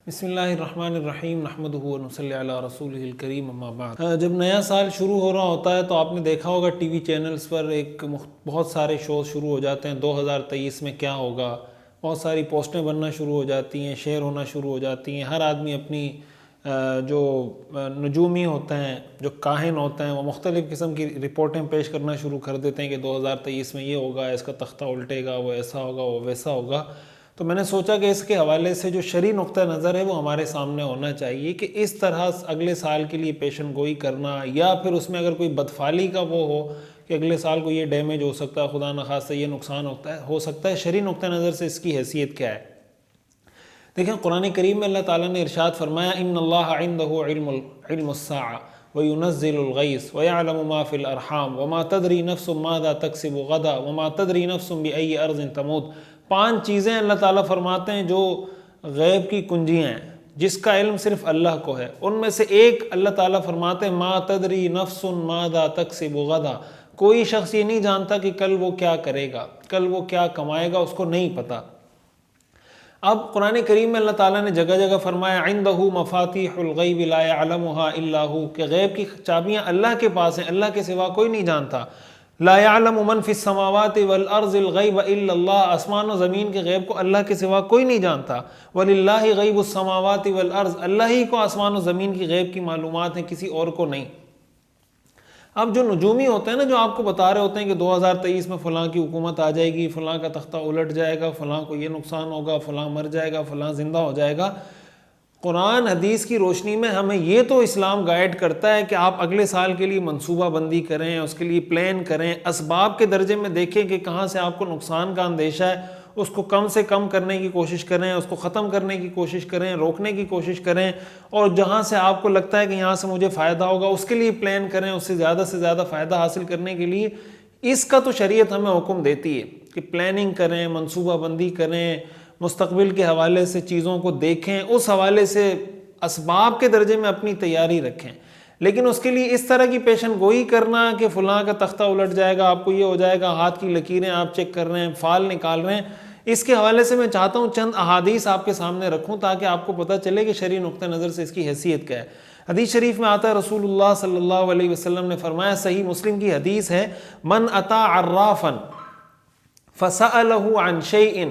بسم اللہ الرحمن الرحیم نحمدہ و نصلی علی رسولہ الکریم اما بعد۔ جب نیا سال شروع ہو رہا ہوتا ہے تو آپ نے دیکھا ہوگا ٹی وی چینلز پر بہت سارے شوز شروع ہو جاتے ہیں 2023 میں کیا ہوگا، بہت ساری پوسٹیں بننا شروع ہو جاتی ہیں، شیئر ہونا شروع ہو جاتی ہیں۔ ہر آدمی اپنی جو نجومی ہوتے ہیں، جو کاہن ہوتے ہیں، وہ مختلف قسم کی رپورٹیں پیش کرنا شروع کر دیتے ہیں کہ 2023 میں یہ ہوگا، اس کا تختہ الٹے گا، وہ ایسا ہوگا، وہ ویسا ہوگا۔ تو میں نے سوچا کہ اس کے حوالے سے جو شرعی نقطہ نظر ہے وہ ہمارے سامنے ہونا چاہیے کہ اس طرح اگلے سال کے لیے پیشن گوئی کرنا، یا پھر اس میں اگر کوئی بدفعلی کا وہ ہو کہ اگلے سال کو یہ ڈیمیج ہو سکتا ہے، خدا نخواستہ یہ نقصان ہو سکتا ہے، شرعی نقطہ نظر سے اس کی حیثیت کیا ہے۔ دیکھیں قرآن کریم میں اللہ تعالیٰ نے ارشاد فرمایا ان اللہ عندہ علم الساعہ وینزل الغیث ویعلم ما فی الارحام وما تدری نفس ماذا تکسب غدا وما تدری نفس بأی ارض تموت۔ 5 چیزیں اللہ تعالیٰ فرماتے ہیں جو غیب کی کنجیاں ہیں، جس کا علم صرف اللہ کو ہے۔ ان میں سے ایک اللہ تعالیٰ فرماتے ہیں ما تدری نفس ماذا تکسب غدا، کوئی شخص یہ نہیں جانتا کہ کل وہ کیا کرے گا، کل وہ کیا کمائے گا، اس کو نہیں پتہ۔ اب قرآن کریم میں اللہ تعالیٰ نے جگہ جگہ فرمایا عندہ مفاتیح الغیب لا یعلمها الا ہو، کہ غیب کی چابیاں اللہ کے پاس ہیں، اللہ کے سوا کوئی نہیں جانتا۔ لا یعلم من فی السماوات والارض الغیب الا اللہ، آسمان و زمین کے غیب کو اللہ کے سوا کوئی نہیں جانتا۔ وللہ غیب السماوات والارض، اللہ ہی کو آسمان و زمین کی غیب کی معلومات ہیں، کسی اور کو نہیں۔ اب جو نجومی ہوتے ہیں نا، جو آپ کو بتا رہے ہوتے ہیں کہ 2023 میں فلاں کی حکومت آ جائے گی، فلاں کا تختہ الٹ جائے گا، فلاں کو یہ نقصان ہوگا، فلاں مر جائے گا، فلاں زندہ ہو جائے گا، قرآن حدیث کی روشنی میں ہمیں یہ تو اسلام گائیڈ کرتا ہے کہ آپ اگلے سال کے لیے منصوبہ بندی کریں، اس کے لیے پلان کریں، اسباب کے درجے میں دیکھیں کہ کہاں سے آپ کو نقصان کا اندیشہ ہے، اس کو کم سے کم کرنے کی کوشش کریں، اس کو ختم کرنے کی کوشش کریں، روکنے کی کوشش کریں، اور جہاں سے آپ کو لگتا ہے کہ یہاں سے مجھے فائدہ ہوگا اس کے لیے پلان کریں، اس سے زیادہ فائدہ حاصل کرنے کے لیے۔ اس کا تو شریعت ہمیں حکم دیتی ہے کہ پلاننگ کریں، منصوبہ بندی کریں، مستقبل کے حوالے سے چیزوں کو دیکھیں، اس حوالے سے اسباب کے درجے میں اپنی تیاری رکھیں۔ لیکن اس کے لیے اس طرح کی پیشن گوئی کرنا کہ فلاں کا تختہ الٹ جائے گا، آپ کو یہ ہو جائے گا، ہاتھ کی لکیریں آپ چیک کر رہے ہیں، فال نکال رہے ہیں، اس کے حوالے سے میں چاہتا ہوں چند احادیث آپ کے سامنے رکھوں تاکہ آپ کو پتہ چلے کہ شرعی نقطہ نظر سے اس کی حیثیت کیا ہے۔ حدیث شریف میں آتا ہے رسول اللہ صلی اللہ علیہ وسلم نے فرمایا، صحیح مسلم کی حدیث ہے، من اتا عرافا فسألہ عن شیء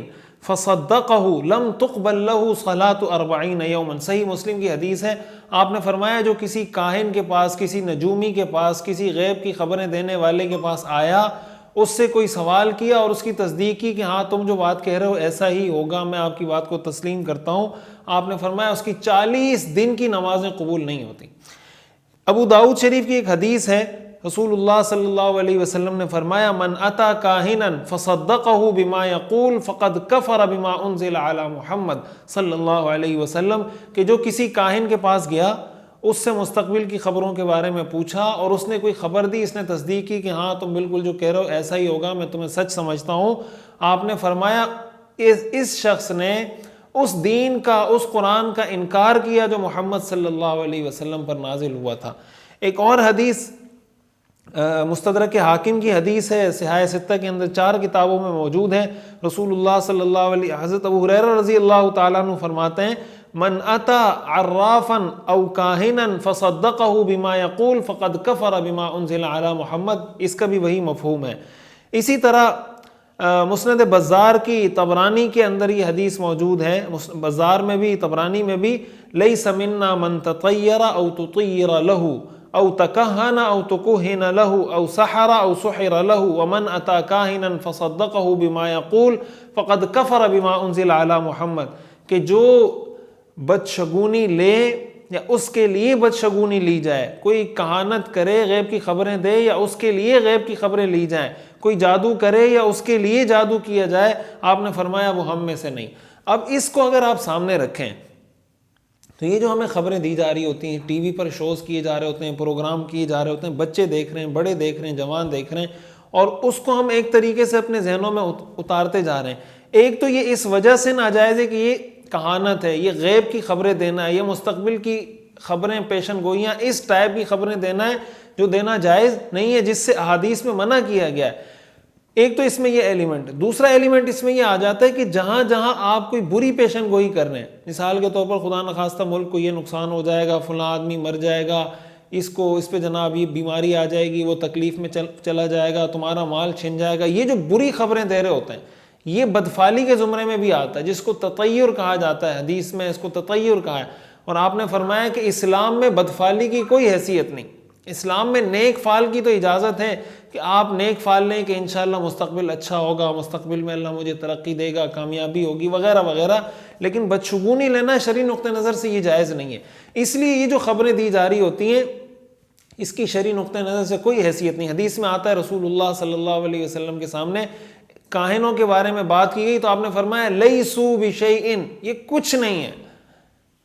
فصدقہ لم تقبل لہ صلاة 40 یوما۔ صحیح مسلم کی حدیث ہے، آپ نے فرمایا جو کسی کاہن کے پاس، کسی نجومی کے پاس، کسی غیب کی خبریں دینے والے کے پاس آیا، اس سے کوئی سوال کیا اور اس کی تصدیق کی کہ ہاں تم جو بات کہہ رہے ہو ایسا ہی ہوگا، میں آپ کی بات کو تسلیم کرتا ہوں، آپ نے فرمایا اس کی 40 دن کی نمازیں قبول نہیں ہوتی۔ ابو داؤد شریف کی ایک حدیث ہے، رسول اللہ صلی اللہ علیہ وسلم نے فرمایا من اتا کاہنا فصدقہ بما یقول فقد کفر بما انزل علی محمد صلی اللہ علیہ وسلم، کہ جو کسی کاہن کے پاس گیا، اس سے مستقبل کی خبروں کے بارے میں پوچھا اور اس نے کوئی خبر دی، اس نے تصدیق کی کہ ہاں تم بالکل جو کہہ رہے ہو ایسا ہی ہوگا، میں تمہیں سچ سمجھتا ہوں، آپ نے فرمایا اس شخص نے اس دین کا، اس قرآن کا انکار کیا جو محمد صلی اللہ علیہ وسلم پر نازل ہوا تھا۔ ایک اور حدیث مستدرک حاکم کی حدیث ہے، صحاح ستہ کے اندر 4 کتابوں میں موجود ہے، رسول اللہ صلی اللہ علیہ، حضرت ابو ہریرہ رضی اللہ تعالیٰ عنہ فرماتے ہیں من اتا عرافا او کاہنا فصدقہ بما یقول فقد کفر بما انزل علی محمد، اس کا بھی وہی مفہوم ہے۔ اسی طرح مسند بزار کی طبرانی کے اندر یہ حدیث موجود ہے، بزار میں بھی طبرانی میں بھی، لیس منا من تطیر او تطیر لہ او تکہن او تکہن لہ او سحر او سحر لہ ومن اتا کاہنا فصدقہ بما یقول فقد کفر بما انزل علی محمد، کہ جو بدشگونی لے یا اس کے لیے بدشگونی لی جائے، کوئی کہانت کرے، غیب کی خبریں دے یا اس کے لیے غیب کی خبریں لی جائیں، کوئی جادو کرے یا اس کے لیے جادو کیا جائے، آپ نے فرمایا وہ ہم میں سے نہیں۔ اب اس کو اگر آپ سامنے رکھیں تو یہ جو ہمیں خبریں دی جا رہی ہوتی ہیں، ٹی وی پر شوز کیے جا رہے ہوتے ہیں، پروگرام کیے جا رہے ہوتے ہیں، بچے دیکھ رہے ہیں، بڑے دیکھ رہے ہیں، جوان دیکھ رہے ہیں، اور اس کو ہم ایک طریقے سے اپنے ذہنوں میں اتارتے جا رہے ہیں۔ ایک تو یہ اس وجہ سے ناجائز ہے کہ یہ کہانت ہے، یہ غیب کی خبریں دینا ہے، یہ مستقبل کی خبریں، پیشن گوئیاں، اس ٹائپ کی خبریں دینا ہے جو دینا جائز نہیں ہے، جس سے احادیث میں منع کیا گیا ہے۔ ایک تو اس میں یہ ایلیمنٹ ہے۔ دوسرا ایلیمنٹ اس میں یہ آ جاتا ہے کہ جہاں جہاں آپ کوئی بری پیشن گوئی کر رہے ہیں، مثال کے طور پر خدا نخواستہ ملک کو یہ نقصان ہو جائے گا، فلاں آدمی مر جائے گا، اس پہ جناب یہ بیماری آ جائے گی، وہ تکلیف میں چلا جائے گا، تمہارا مال چھن جائے گا، یہ جو بری خبریں دے رہے ہوتے ہیں، یہ بدفعلی کے زمرے میں بھی آتا ہے، جس کو تطیر کہا جاتا ہے، حدیث میں اس کو تطیر کہا ہے۔ اور آپ نے فرمایا کہ اسلام میں بدفعلی کی کوئی حیثیت نہیں، اسلام میں نیک فعل کی تو اجازت ہے کہ آپ نیک فعل لیں کہ انشاءاللہ مستقبل اچھا ہوگا، مستقبل میں اللہ مجھے ترقی دے گا، کامیابی ہوگی وغیرہ وغیرہ، لیکن بدشگونی لینا شرعی نقطہ نظر سے یہ جائز نہیں ہے۔ اس لیے یہ جو خبریں دی جا رہی ہوتی ہیں اس کی شرعی نقطہ نظر سے کوئی حیثیت نہیں۔ حدیث میں آتا ہے رسول اللہ صلی اللہ علیہ وسلم کے سامنے کاہنوں کے بارے میں بات کی گئی تو آپ نے فرمایا لیسو بشیئن، یہ کچھ نہیں ہے۔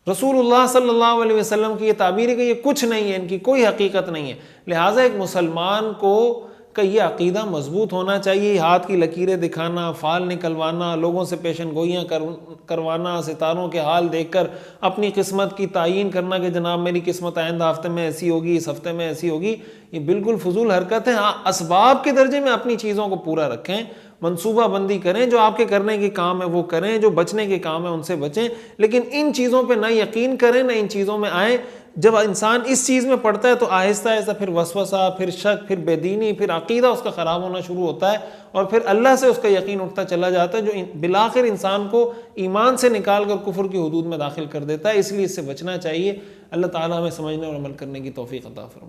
رسول اللہ صلی اللہ علیہ وسلم کی یہ تعبیر ہے کہ یہ کچھ نہیں ہے، ان کی کوئی حقیقت نہیں ہے۔ لہٰذا ایک مسلمان کو کا یہ عقیدہ مضبوط ہونا چاہیے، ہاتھ کی لکیریں دکھانا، فال نکلوانا، لوگوں سے پیشن گوئیاں کروانا، ستاروں کے حال دیکھ کر اپنی قسمت کی تعیین کرنا کہ جناب میری قسمت آئندہ ہفتے میں ایسی ہوگی، اس ہفتے میں ایسی ہوگی، یہ بالکل فضول حرکت ہے۔ ہاں، اسباب کے درجے میں اپنی چیزوں کو پورا رکھیں، منصوبہ بندی کریں، جو آپ کے کرنے کے کام ہے وہ کریں، جو بچنے کے کام ہے ان سے بچیں، لیکن ان چیزوں پہ نہ یقین کریں، نہ ان چیزوں میں آئیں۔ جب انسان اس چیز میں پڑتا ہے تو آہستہ آہستہ پھر وسوسہ، پھر شک، پھر بے دینی، پھر عقیدہ اس کا خراب ہونا شروع ہوتا ہے، اور پھر اللہ سے اس کا یقین اٹھتا چلا جاتا ہے، جو بالآخر انسان کو ایمان سے نکال کر کفر کی حدود میں داخل کر دیتا ہے۔ اس لیے اس سے بچنا چاہیے۔ اللہ تعالیٰ ہمیں سمجھنے اور عمل کرنے کی توفیق عطا فرمائے۔